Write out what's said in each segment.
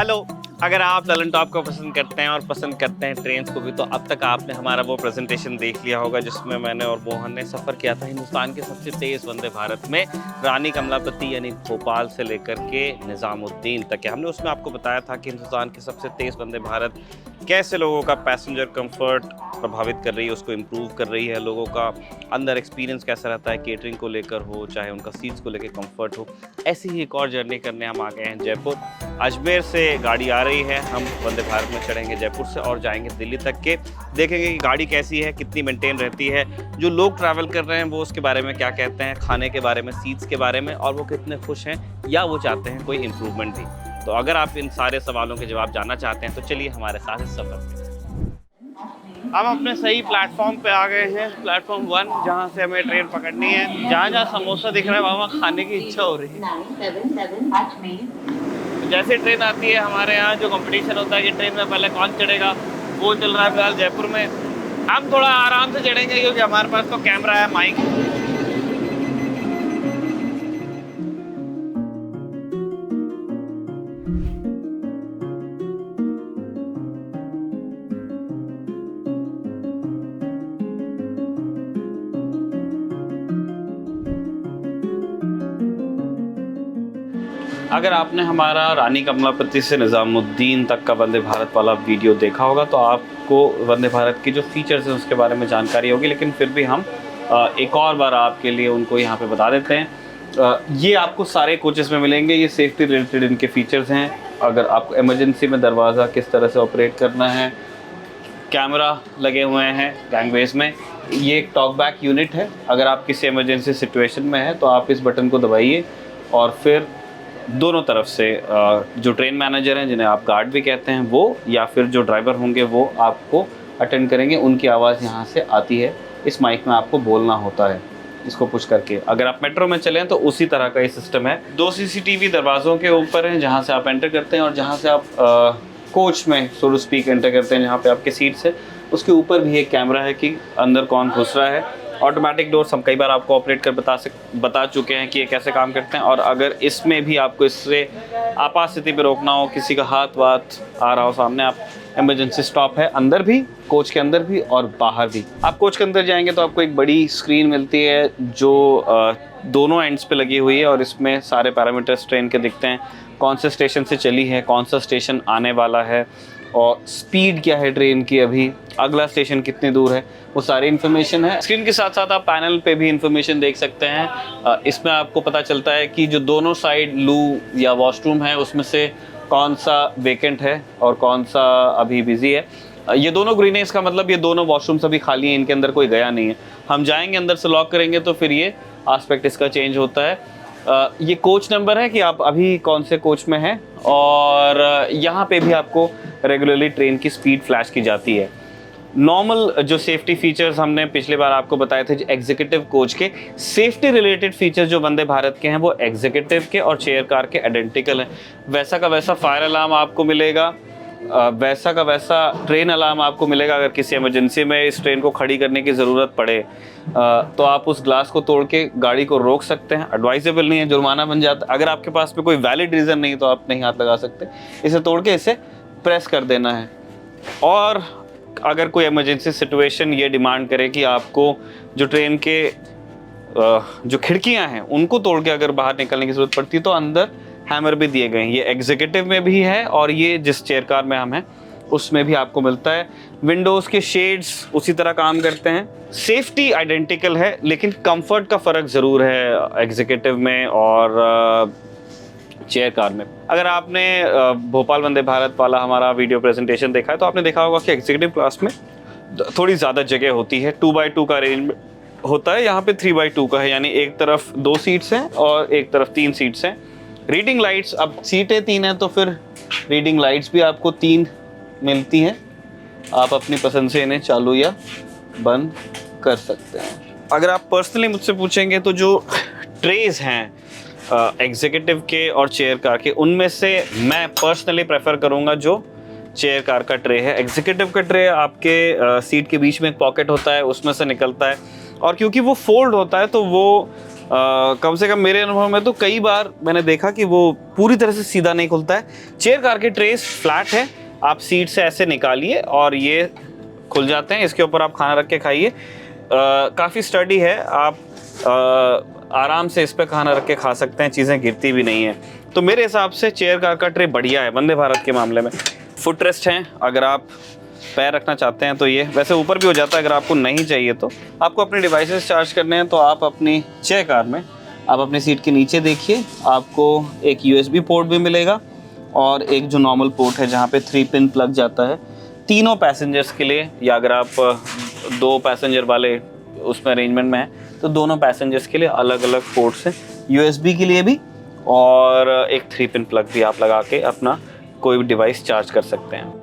Hello. अगर आप Lalan top को पसंद करते हैं और पसंद करते हैं ट्रेन्स को भी, तो अब तक आपने हमारा वो प्रेजेंटेशन देख लिया होगा जिसमें मैंने और मोहन ने सफ़र किया था हिंदुस्तान के सबसे तेज़ वंदे भारत में, रानी कमलापति यानी भोपाल से लेकर के निज़ामुद्दीन तक। हमने उसमें आपको बताया था कि हिंदुस्तान के सबसे तेज़ वंदे भारत कैसे लोगों का पैसेंजर कंफर्ट प्रभावित कर रही है, उसको इम्प्रूव कर रही है, लोगों का अंदर एक्सपीरियंस कैसा रहता है, केटरिंग को लेकर हो, चाहे उनका सीट्स को लेकर कंफर्ट हो। ऐसी ही एक और जर्नी करने हम आ गए हैं जयपुर। अजमेर से गाड़ी आ रही है, हम वंदे भारत में चढ़ेंगे जयपुर से और जाएंगे दिल्ली तक के। देखेंगे कि गाड़ी कैसी है, कितनी मेंटेन रहती है, जो लोग ट्रैवल कर रहे हैं वो उसके बारे में क्या कहते हैं, खाने के बारे में, सीट्स के बारे में, और वो कितने खुश हैं या वो चाहते हैं कोई इम्प्रूवमेंट भी। तो अगर आप इन सारे सवालों के जवाब जानना चाहते हैं तो चलिए हमारे साथ इस सफ़र में। हम अपने सही प्लेटफॉर्म पे आ गए हैं, प्लेटफॉर्म 1, जहाँ से हमें ट्रेन पकड़नी है। जहाँ जहाँ समोसा दिख रहा है वहाँ खाने की इच्छा हो रही है। जैसे ट्रेन आती है हमारे यहाँ जो कंपटीशन होता है कि ट्रेन में पहले कौन चढ़ेगा, वो चल रहा है फिलहाल जयपुर में। हम थोड़ा आराम से चढ़ेंगे क्योंकि हमारे पास तो कैमरा है, माइक है। अगर आपने हमारा रानी कमलापति से निज़ामुद्दीन तक का वंदे भारत वाला वीडियो देखा होगा तो आपको वंदे भारत के जो फीचर्स हैं उसके बारे में जानकारी होगी, लेकिन फिर भी हम एक और बार आपके लिए उनको यहाँ पे बता देते हैं। ये आपको सारे कोचेस में मिलेंगे, ये सेफ्टी रिलेटेड इनके फीचर्स हैं। अगर आपको इमरजेंसी में दरवाज़ा किस तरह से ऑपरेट करना है, कैमरा लगे हुए हैं गैंगवेज में, ये एक टॉक बैक यूनिट है। अगर आप किसी इमरजेंसी सिचुएशन में है तो आप इस बटन को दबाइए और फिर दोनों तरफ से जो ट्रेन मैनेजर हैं, जिन्हें आप गार्ड भी कहते हैं, वो या फिर जो ड्राइवर होंगे वो आपको अटेंड करेंगे। उनकी आवाज़ यहाँ से आती है, इस माइक में आपको बोलना होता है इसको पुश करके। अगर आप मेट्रो में चलें तो उसी तरह का ये सिस्टम है। 2 CCTV दरवाज़ों के ऊपर हैं जहाँ से आप एंटर करते हैं, और जहाँ से आप कोच में सो टू स्पीक एंटर करते हैं, जहाँ पे आपके सीट्स है उसके ऊपर भी एक कैमरा है कि अंदर कौन घुस रहा है। ऑटोमेटिक डोर्स हम कई बार आपको ऑपरेट कर बता चुके हैं कि ये कैसे काम करते हैं। और अगर इसमें भी आपको इससे आपात स्थिति पे रोकना हो, किसी का हाथ वाथ आ रहा हो सामने, आप इमरजेंसी स्टॉप है अंदर भी, कोच के अंदर भी और बाहर भी। आप कोच के अंदर जाएंगे तो आपको एक बड़ी स्क्रीन मिलती है जो दोनों एंड्स पे लगी हुई है, और इसमें सारे पैरामीटर्स ट्रेन के दिखते हैं, कौन से स्टेशन से चली है, कौन सा स्टेशन आने वाला है, और स्पीड क्या है ट्रेन की, अभी अगला स्टेशन कितनी दूर है, वो सारी इन्फॉर्मेशन है। स्क्रीन के साथ साथ आप पैनल पे भी इन्फॉर्मेशन देख सकते हैं। इसमें आपको पता चलता है कि जो दोनों साइड लू या वॉशरूम है उसमें से कौन सा वेकेंट है और कौन सा अभी बिजी है। ये दोनों ग्रीन है, इसका मतलब ये दोनों वॉशरूम्स अभी खाली हैं, इनके अंदर कोई गया नहीं है। हम जाएंगे अंदर से लॉक करेंगे तो फिर ये आस्पेक्ट इसका चेंज होता है। ये कोच नंबर है कि आप अभी कौन से कोच में हैं, और यहाँ पे भी आपको रेगुलरली ट्रेन की स्पीड फ्लैश की जाती है। नॉर्मल जो सेफ्टी फीचर्स हमने पिछले बार आपको बताए थे, एग्जीक्यूटिव कोच के सेफ्टी रिलेटेड फीचर्स जो वंदे भारत के हैं वो एग्जीक्यूटिव के और चेयर कार के आइडेंटिकल हैं। वैसा का वैसा फायर अलार्म आपको मिलेगा, वैसा का वैसा ट्रेन अलार्म आपको मिलेगा। अगर किसी इमरजेंसी में इस ट्रेन को खड़ी करने की ज़रूरत पड़े तो आप उस ग्लास को तोड़ के गाड़ी को रोक सकते हैं। एडवाइजेबल नहीं है, जुर्माना बन जाता है। अगर आपके पास में कोई वैलिड रीज़न नहीं तो आप नहीं हाथ लगा सकते, इसे तोड़ के इसे प्रेस कर देना है। और अगर कोई इमरजेंसी सिचुएशन ये डिमांड करे कि आपको जो ट्रेन के जो खिड़कियां हैं उनको तोड़ के अगर बाहर निकलने की ज़रूरत पड़ती है तो अंदर हैमर भी दिए गए हैं। ये एग्जीक्यूटिव में भी है और ये जिस चेयर कार में हम हैं उसमें भी आपको मिलता है। विंडोज़ के शेड्स उसी तरह काम करते हैं। सेफ्टी आइडेंटिकल है लेकिन कंफर्ट का फ़र्क ज़रूर है एग्जीक्यूटिव में और चेयर कार में। अगर आपने भोपाल वंदे भारत वाला हमारा वीडियो प्रेजेंटेशन देखा है तो आपने देखा होगा कि एग्जीक्यूटिव क्लास में थोड़ी ज़्यादा जगह होती है, 2x2 का अरेंजमेंट होता है। यहाँ पे 3x2 का है, यानी एक तरफ 2 सीट्स हैं और एक तरफ 3 सीट्स हैं। रीडिंग लाइट्स, अब सीटें 3 हैं तो फिर रीडिंग लाइट्स भी आपको 3 मिलती हैं। आप अपनी पसंद से इन्हें चालू या बंद कर सकते हैं। अगर आप पर्सनली मुझसे पूछेंगे तो जो ट्रेज हैं एग्जीक्यूटिव के और चेयर कार के, उनमें से मैं पर्सनली प्रेफर करूंगा जो चेयर कार का ट्रे है। एग्जीक्यूटिव का ट्रे आपके सीट के बीच में एक पॉकेट होता है, उसमें से निकलता है, और क्योंकि वो फोल्ड होता है तो वो कम से कम मेरे अनुभव में तो कई बार मैंने देखा कि वो पूरी तरह से सीधा नहीं खुलता है। चेयर कार के ट्रेस फ्लैट है, आप सीट से ऐसे निकालिए और ये खुल जाते हैं, इसके ऊपर आप खाना रख के खाइए। काफ़ी स्टडी है, आप आराम से इस पे खाना रख के खा सकते हैं, चीज़ें गिरती भी नहीं है। तो मेरे हिसाब से चेयर कार का ट्रे बढ़िया है वंदे भारत के मामले में। फुट रेस्ट हैं, अगर आप पैर रखना चाहते हैं तो ये वैसे ऊपर भी हो जाता है, अगर आपको नहीं चाहिए तो। आपको अपने डिवाइसेस चार्ज करने हैं तो आप अपनी चेयर कार में आप अपनी सीट के नीचे देखिए, आपको एक USB पोर्ट भी मिलेगा और एक जो नॉर्मल पोर्ट है जहाँ पे 3 पिन प्लग जाता है तीनों पैसेंजर्स के लिए, या अगर आप 2 पैसेंजर वाले उसमें अरेंजमेंट में है तो दोनों पैसेंजर्स के लिए अलग अलग पोर्ट्स हैं, USB के लिए भी और एक 3 पिन प्लग भी आप लगा के अपना कोई भी डिवाइस चार्ज कर सकते हैं।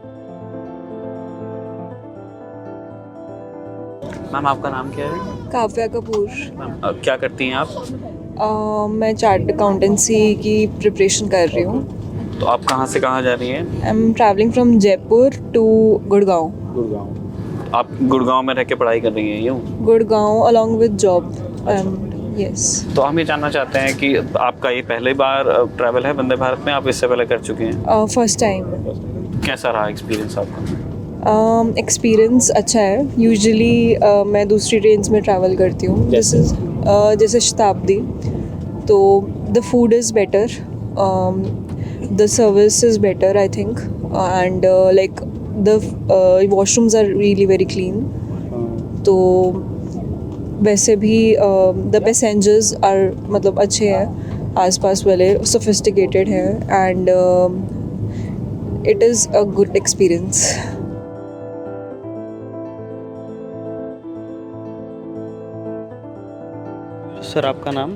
मैम आपका नाम क्या है? काव्या कपूर। मैम क्या करती हैं आप? मैं चार्ट अकाउंटेंसी की प्रिपरेशन कर रही हूँ। तो आप कहाँ से कहाँ जा रही हैं? I am travelling from Jaipur to Gurgaon. Gurgaon. आप गुड़गांव में रह के पढ़ाई कर रही हैं यूँ? Gurgaon along with job. Yes. तो हम ये जानना चाहते हैं कि आपका ये पहली बार ट्रैवल है वंदे भारत में, आप इससे पहले कर चुके हैं? First time. कैसा रहा एक्सपीरियंस आपका? एक्सपीरियंस अच्छा है। यूजुअली मैं दूसरी ट्रेन्स में ट्रैवल करती हूँ, दिस इज़ जैसे शताब्दी। तो the food is better, the service is better I think, and like the washrooms are really very clean. तो वैसे भी द पैसेंजर्स आर मतलब अच्छे हैं, आसपास वाले सोफिस्टिकेटेड हैं, and it is a good experience. Sir आपका नाम?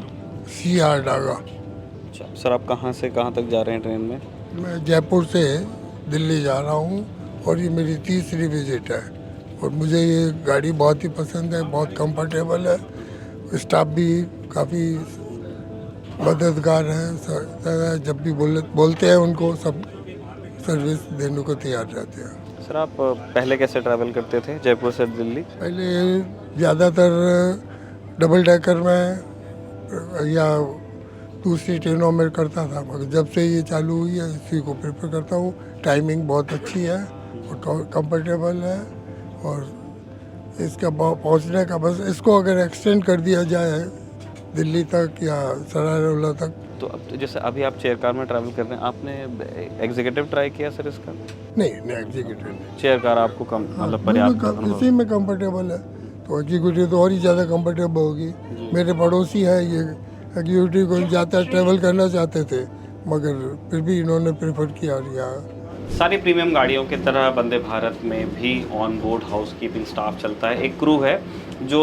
CR डागा। अच्छा सर, आप कहाँ से कहाँ तक जा रहे हैं ट्रेन में? मैं जयपुर से दिल्ली जा रहा हूँ और ये मेरी तीसरी विजिट है और मुझे ये गाड़ी बहुत ही पसंद है, बहुत कंफर्टेबल है। स्टाफ भी काफ़ी मददगार है, जब भी बोलते हैं उनको सब सर्विस देने को तैयार रहते हैं। सर आप पहले कैसे ट्रैवल करते थे जयपुर से दिल्ली? पहले ज़्यादातर डबल डेकर में या दूसरी ट्रेनों में करता था, मगर जब से ये चालू हुई है इसी को प्रेफर करता हूँ। टाइमिंग बहुत अच्छी है और कंफर्टेबल है, और इसका पहुँचने का बस इसको अगर एक्सटेंड कर दिया जाए दिल्ली तक या सरायरोला तक। तो अब जैसे अभी आप चेयर कार में ट्रैवल कर रहे हैं, आपने एग्जीक्यूटिव ट्राई किया सर इसका? नहीं एग्जीक्यूटिव चेयर कार आपको कम मतलब पर्याप्त अनुभव? इसी में कंफर्टेबल है, तो एग्जीक्यूटिव तो और ही ज़्यादा कंफर्टेबल होगी। मेरे पड़ोसी है ये एग्जीक्यूटिव को ज़्यादा ट्रैवल करना चाहते थे, मगर फिर भी इन्होंने प्रेफर किया। सारी प्रीमियम गाड़ियों की तरह वंदे भारत में भी on board house keeping staff चलता है। एक क्रू है जो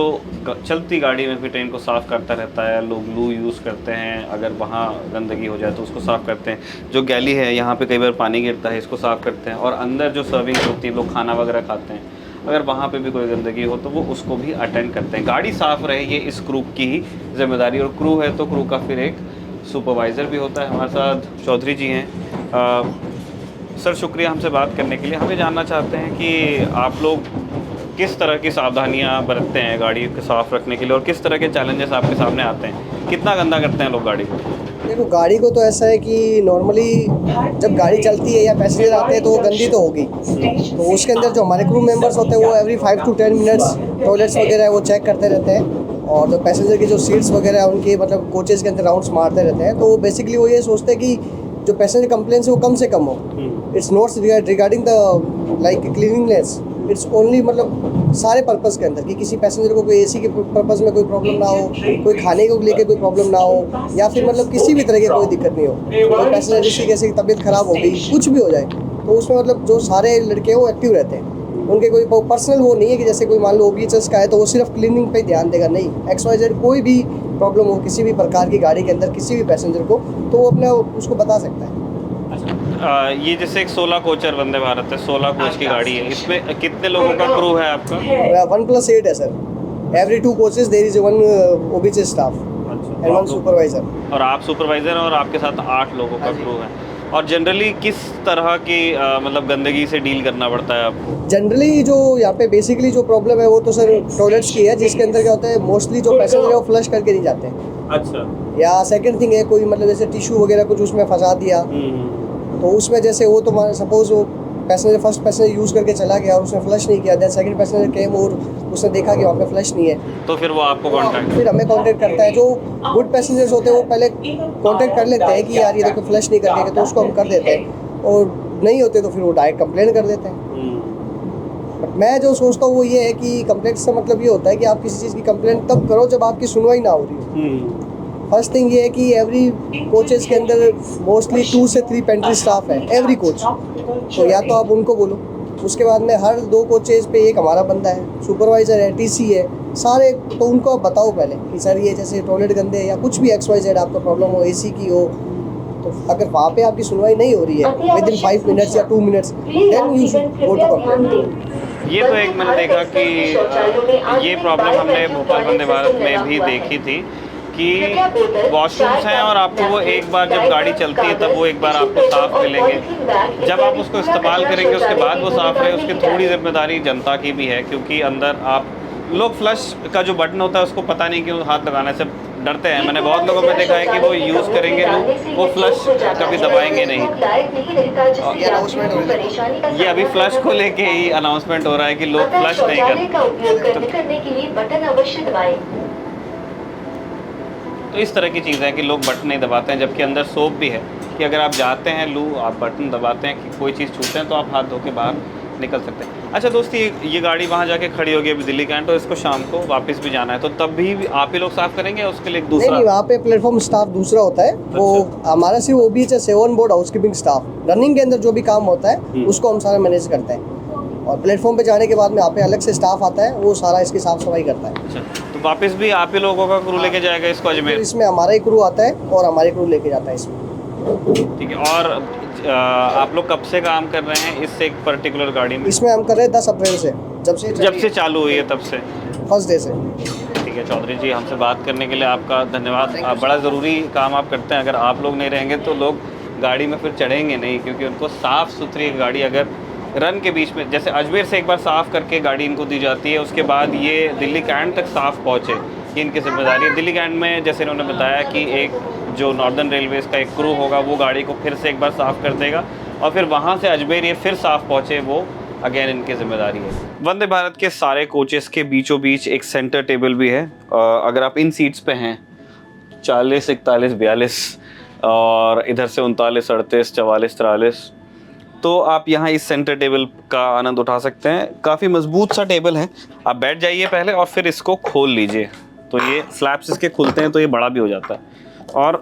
चलती गाड़ी में भी ट्रेन को साफ़ करता रहता है। लोग लू यूज़ करते हैं, अगर वहाँ गंदगी हो जाए तो उसको साफ़ करते हैं। जो गैली है यहाँ पे कई बार पानी गिरता है, इसको साफ़ करते हैं। और अंदर जो सर्विंग होती है, लोग खाना वगैरह खाते हैं, अगर वहाँ पे भी कोई गंदगी हो तो वो उसको भी अटेंड करते हैं। गाड़ी साफ़ रहे ये इस क्रू की ही जिम्मेदारी। और क्रू है तो क्रू का फिर एक सुपरवाइज़र भी होता है। हमारे साथ चौधरी जी हैं। सर शुक्रिया हमसे बात करने के लिए। हम ये जानना चाहते हैं कि आप लोग किस तरह की सावधानियां बरतते हैं गाड़ी को साफ़ रखने के लिए, और किस तरह के चैलेंजेस आपके सामने आते हैं? कितना गंदा करते हैं लोग गाड़ी को? देखो गाड़ी को तो ऐसा है कि नॉर्मली जब गाड़ी चलती है या पैसेंजर आते हैं तो वो गंदी तो होगी, तो उसके अंदर जो हमारे क्रू मेंबर्स होते हैं वो एवरी 5 to 10 मिनट्स टॉयलेट्स वगैरह वो चेक करते रहते हैं, और जो पैसेंजर की जो सीट्स वगैरह उनकी मतलब कोचेज़ के अंदर राउंड्स मारते रहते हैं। तो बेसिकली वो ये सोचते हैं कि जो पैसेंजर कंप्लेंट्स है वो कम से कम हो। It's not regarding the like cleaningness, it's only मतलब सारे पर्पस के अंदर कि किसी पैसेंजर को कोई एसी के पर्पस में कोई प्रॉब्लम ना हो, कोई खाने को लेके कोई प्रॉब्लम ना हो, या फिर मतलब किसी भी तरह की कोई दिक्कत नहीं हो। कोई पैसेंजर जिसकी कैसे तबीयत ख़राब हो गई, कुछ भी हो जाए, तो उसमें मतलब जो सारे लड़के हैं वो एक्टिव रहते हैं। उनके कोई पर्सनल वो नहीं है कि जैसे कोई मान लो ओबीएचएस का है तो वो सिर्फ क्लीनिंग पे ध्यान देगा, नहीं। XYZ कोई भी प्रॉब्लम हो किसी भी प्रकार की गाड़ी के अंदर किसी भी पैसेंजर को, तो वो अपने उसको बता सकता है। ये जैसे एक 16 कोचर वंदे भारत है, 16 कोच की गाड़ी है, इसमें कितने लोगों का क्रू है आपका? 1+8 है sir. Every 2 coaches there is 1 OBHS staff and 1 supervisor. और आप सुपरवाइजर हैं और आपके साथ 8 लोगों का क्रू है। और जनरली किस तरह की मतलब गंदगी से डील करना पड़ता है आपको? जनरली जो यहाँ पे बेसिकली जो प्रॉब्लम है वो तो सर टॉयलेट्स की है, जिसके अंदर क्या होता है मोस्टली जो पैसेंजर है वो फ्लश करके नहीं जाते हैं। अच्छा। या सेकंड थिंग है कोई मतलब जैसे टिश्यू वगैरह कुछ उसमें फंसा दिया, तो उसमें जैसे वो तो सपोज वो पैसेंजर फर्स्ट पैसेंजर यूज़ करके चला गया और उसने फ्लश नहीं किया, देन सेकंड पैसेंजर केम और उसने देखा कि वहाँ पे फ्लश नहीं है, तो फिर वो आपको कांटेक्ट फिर हमें कांटेक्ट करता है। जो गुड पैसेंजर्स होते हैं वो पहले कांटेक्ट कर लेते हैं कि यार ये देखो फ्लश नहीं करके, तो उसको हम कर देते हैं, और नहीं होते तो फिर वो डायरेक्ट कंप्लेंट कर देते हैं। बट मैं जो सोचता हूँ वो ये है कि कंप्लेंट से मतलब ये होता है कि आप किसी चीज़ की कंप्लेंट तब करो जब आपकी सुनवाई ना हो रही हो। फर्स्ट थिंग ये है कि एवरी कोचेस के अंदर मोस्टली 2 से 3 पेंट्री स्टाफ है एवरी कोच, तो या तो आप उनको बोलो, उसके बाद में हर 2 कोचेस पे एक हमारा बंदा है, सुपरवाइज़र है, टीसी है, सारे, तो उनको आप बताओ पहले कि सर ये जैसे टॉयलेट गंदे है या कुछ भी XYZ आपका प्रॉब्लम हो, AC की हो, तो अगर वहाँ पे आपकी सुनवाई नहीं हो रही है विद इन 5 मिनट्स या 2 minutes, then you should go to complaint. ये तो एक मैंने देखा कि ये प्रॉब्लम हमने भोपाल वंदे भारत में भी देखी थी कि वॉशरूम्स हैं और आपको वो एक बार जब गाड़ी चलती है तब वो एक बार आपको साफ़ मिलेंगे, जब आप उसको इस्तेमाल करेंगे उसके बाद वो साफ़ रहे, उसकी थोड़ी जिम्मेदारी जनता की भी है, क्योंकि अंदर आप लोग फ्लश का जो बटन होता है उसको पता नहीं क्यों हाथ लगाने से डरते हैं। मैंने बहुत लोगों में देखा है कि वो यूज़ करेंगे लोग, वो फ्लश कभी दबाएंगे नहीं। ये अभी फ्लश को लेके ही अनाउंसमेंट हो रहा है कि लोग फ्लश नहीं करते। तो इस तरह की चीज़ें हैं कि लोग बटन नहीं दबाते हैं, जबकि अंदर सोप भी है कि अगर आप जाते हैं लू, आप बटन दबाते हैं कि कोई चीज़ छूते हैं तो आप हाथ धो के बाहर निकल सकते हैं। अच्छा दोस्ती, ये गाड़ी वहाँ जाके खड़ी होगी अभी दिल्ली कैंट, तो इसको शाम को वापस भी जाना है, तो तब भी आप ही लोग साफ़ करेंगे उसके लिए एक दूसरा? नहीं, वहाँ पे प्लेटफॉर्म स्टाफ दूसरा होता है। वो हमारा सिर्फ OBH है 7 बोर्ड हाउसकीपिंग स्टाफ, रनिंग के अंदर जो भी काम होता है उसको हम सारा मैनेज करते हैं, और प्लेटफॉर्म पे जाने के बाद में यहाँ पे अलग से स्टाफ आता है, वो सारा इसकी साफ सफाई करता है। अच्छा, तो वापस भी आप ही लोगों का क्रू लेके जाएगा इसको अजमेर? इसमें हमारा ही क्रू आता है और हमारे क्रू लेके जाता है इसमें। ठीक है। और आप लोग कब से काम कर रहे हैं इस एक पर्टिकुलर गाड़ी में? इसमें हम कर रहे हैं 10 अप्रैल से, जब से चालू हुई है तब से, फर्स्ट डे से। ठीक है चौधरी जी, हमसे बात करने के लिए आपका धन्यवाद। बड़ा ज़रूरी काम आप करते हैं, अगर आप लोग नहीं रहेंगे तो लोग गाड़ी में फिर चढ़ेंगे नहीं, क्योंकि उनको साफ़ सुथरी गाड़ी अगर रन के बीच में, जैसे अजमेर से एक बार साफ़ करके गाड़ी इनको दी जाती है, उसके बाद ये दिल्ली कैंट तक साफ़ पहुँचे, ये इनकी जिम्मेदारी है। दिल्ली कैंट में जैसे इन्होंने बताया कि एक जो नॉर्दर्न रेलवेज़ का एक क्रू होगा वो गाड़ी को फिर से एक बार साफ़ कर देगा, और फिर वहाँ से अजमेर ये फिर साफ़ पहुँचे, वो अगेन इनकी जिम्मेदारी है। वंदे भारत के सारे कोचेस के बीचों बीच एक सेंटर टेबल भी है। अगर आप इन सीट्स पे हैं 40, 41, 42 और इधर से 39, 38, 44, 43, तो आप यहाँ इस सेंटर टेबल का आनंद उठा सकते हैं। काफ़ी मजबूत सा टेबल है, आप बैठ जाइए पहले और फिर इसको खोल लीजिए, तो ये फ्लैप्स इसके खुलते हैं तो ये बड़ा भी हो जाता है। और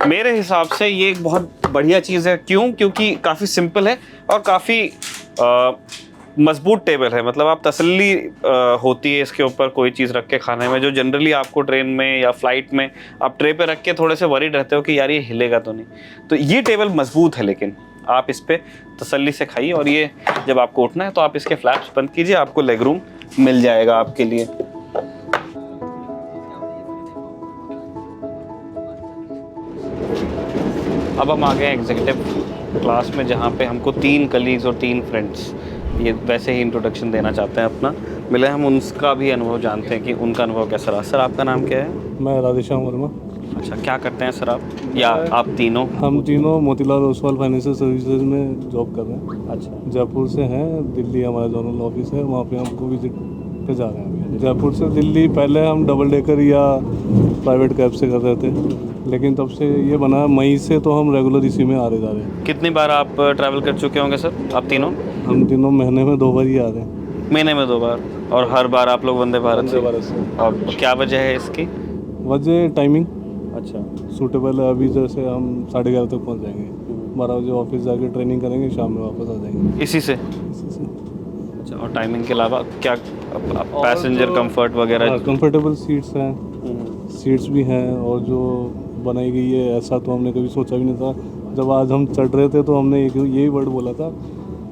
मेरे हिसाब से ये एक बहुत बढ़िया चीज़ है। क्यों? क्योंकि काफ़ी सिंपल है और काफ़ी मजबूत टेबल है, मतलब आप तसल्ली होती है इसके ऊपर कोई चीज़ रख के खाने में, जो जनरली आपको ट्रेन में या फ्लाइट में आप ट्रे पे रख के थोड़े से वरीड रहते हो कि यार ये हिलेगा तो नहीं। तो ये टेबल मजबूत है, लेकिन आप इस पर तसल्ली से खाइए, और ये जब आपको उठना है तो आप इसके फ्लैप्स बंद कीजिए, आपको लेग रूम मिल जाएगा आपके लिए। अब हम आ गए एग्जीक्यूटिव क्लास में, जहाँ पे हमको 3 कलीग्स और 3 फ्रेंड्स ये वैसे ही इंट्रोडक्शन देना चाहते हैं अपना, मिले, हम उनका भी अनुभव जानते हैं कि उनका अनुभव कैसा रहा। सर आपका नाम क्या है? मैं राधेश्याम वर्मा। अच्छा, क्या करते हैं सर आप, या आप तीनों? हम तीनों मोतीलाल ओसवाल फाइनेंशियल सर्विसेज में जॉब कर रहे हैं। अच्छा, जयपुर से हैं, दिल्ली हमारा जोनल ऑफिस है, वहाँ पे हमको विजिट पे जा रहे हैं। जयपुर से दिल्ली पहले हम डबल डेकर या प्राइवेट कैब से कर रहे थे, लेकिन तब से ये बना मई से तो हम रेगुलर इसी में आ रहे जा रहे हैं। कितनी बार आप ट्रैवल कर चुके होंगे सर आप तीनों? हम तीनों महीने में 2 बार ही आ रहे हैं। महीने में 2 बार, और हर बार आप लोग वंदे भारत से? और क्या वजह है इसकी? वजह टाइमिंग अच्छा, सूटेबल है। अभी जैसे हम 11:30 तक पहुँच जाएंगे, 12 बजे ऑफिस जाके ट्रेनिंग करेंगे, शाम में वापस आ जाएंगे इसी से। अच्छा, और टाइमिंग के अलावा क्या पैसेंजर कंफर्ट वगैरह? कंफर्टेबल सीट्स हैं, सीट्स भी हैं, और जो बनाई गई है ऐसा तो हमने कभी सोचा भी नहीं था। जब आज हम चढ़ रहे थे तो हमने यही वर्ड बोला था,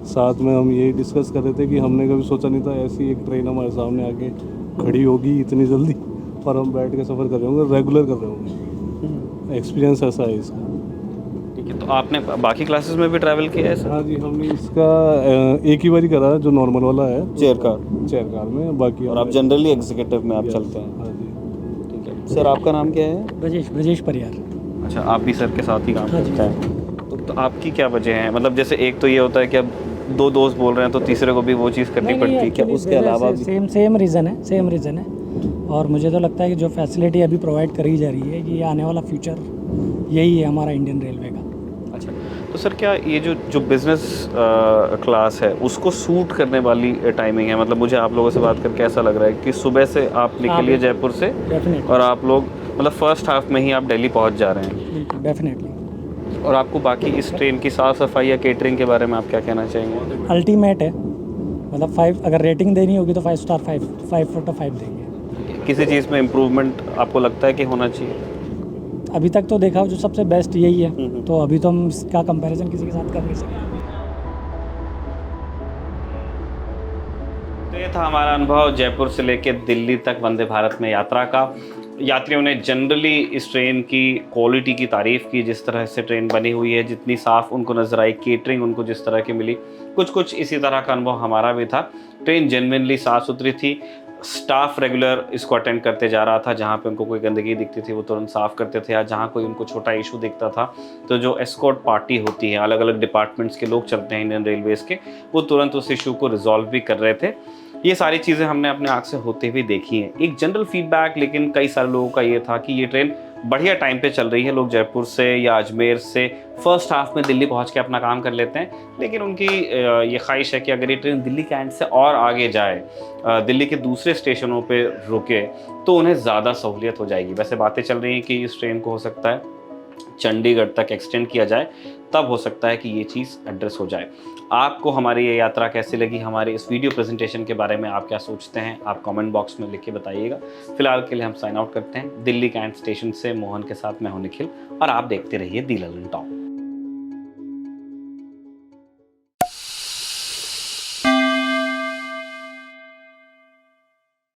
साथ में हम यही डिस्कस कर रहे थे कि हमने कभी सोचा नहीं था ऐसी एक ट्रेन हमारे सामने आके खड़ी होगी इतनी जल्दी, और हम बैठ के सफ़र कर रहे होंगे, रेगुलर कर रहे होंगे। एक्सपीरियंस ऐसा है इसका। ठीक है, तो आपने बाकी क्लासेस में भी ट्रैवल किया है सर? हाँ जी, हमने इसका एक ही बारी करा है जो नॉर्मल वाला है, चेयर कार। चेयर कार में। बाकी और आप जनरली एग्जीक्यूटिव में आप चलते हैं? हाँ जी। ठीक है सर, आपका नाम क्या है? ब्रजेश परियार। अच्छा, आप भी सर के साथ ही काम करते हैं? तो आपकी क्या वजह है, मतलब जैसे एक तो ये होता है कि अब दो दोस्त बोल रहे हैं तो तीसरे को भी वो चीज़ करनी पड़ती है क्या? उसके अलावा भी सेम रीज़न है। और मुझे तो लगता है कि जो फैसिलिटी अभी प्रोवाइड करी जा रही है कि ये आने वाला फ्यूचर यही है हमारा इंडियन रेलवे का। अच्छा, तो सर क्या ये जो बिज़नेस क्लास है उसको सूट करने वाली टाइमिंग है? मतलब मुझे आप लोगों से बात करके ऐसा लग रहा है कि सुबह से आप निकलिए जयपुर से डेफिनेटली, और आप लोग मतलब फर्स्ट हाफ में ही आप दिल्ली पहुंच जा रहे हैं। बिल्कुल डेफिनेटली। और आपको बाकी इस ट्रेन की साफ़ सफाई या केटरिंग के बारे में आप क्या कहना चाहेंगे? अल्टीमेट है, मतलब 5 अगर रेटिंग देनी होगी तो 5 स्टार 5 देंगे। किसी चीज़ में इम्प्रूवमेंट आपको लगता है कि होना चाहिए? अभी तक तो देखा जो सबसे बेस्ट यही है, तो अभी तो हम इसका कंपैरिजन किसी के साथ कर नहीं सकते। तो ये था हमारा अनुभव जयपुर से लेकर दिल्ली तक वंदे भारत में यात्रा का। यात्रियों ने जनरली इस ट्रेन की क्वालिटी की तारीफ़ की, जिस तरह से ट्रेन बनी हुई है, जितनी साफ़ उनको नज़र आई, केटरिंग उनको जिस तरह की मिली, कुछ इसी तरह का अनुभव हमारा भी था। ट्रेन जेन्युइनली साफ़ सुथरी थी, स्टाफ रेगुलर इसको अटेंड करते जा रहा था, जहाँ पे उनको कोई गंदगी दिखती थी वो तुरंत साफ़ करते थे, या जहाँ कोई उनको छोटा इशू दिखता था तो जो एस्कॉर्ट पार्टी होती है, अलग अलग डिपार्टमेंट्स के लोग चलते हैं इंडियन रेलवेज़ के, वो तुरंत उस इशू को रिजॉल्व भी कर रहे थे। ये सारी चीज़ें हमने अपने आँख से होते हुए देखी हैं। एक जनरल फीडबैक लेकिन कई सारे लोगों का ये था कि ये ट्रेन बढ़िया टाइम पे चल रही है, लोग जयपुर से या अजमेर से फर्स्ट हाफ में दिल्ली पहुंच के अपना काम कर लेते हैं, लेकिन उनकी ये ख्वाहिश है कि अगर ये ट्रेन दिल्ली के एंड से और आगे जाए, दिल्ली के दूसरे स्टेशनों पे रुके, तो उन्हें ज़्यादा सहूलियत हो जाएगी। वैसे बातें चल रही हैं कि इस ट्रेन को हो सकता है चंडीगढ़ तक एक्सटेंड किया जाए, तब हो सकता है कि ये चीज़ एड्रेस हो जाए। आपको हमारी ये यात्रा कैसी लगी, हमारे इस वीडियो प्रेजेंटेशन के बारे में आप क्या सोचते हैं, आप कमेंट बॉक्स में लिख के बताइएगा। फिलहाल के लिए हम साइन आउट करते हैं। दिल्ली कैंट स्टेशन से मोहन के साथ मैं हूं निखिल, और आप देखते रहिए दी ललन टॉक।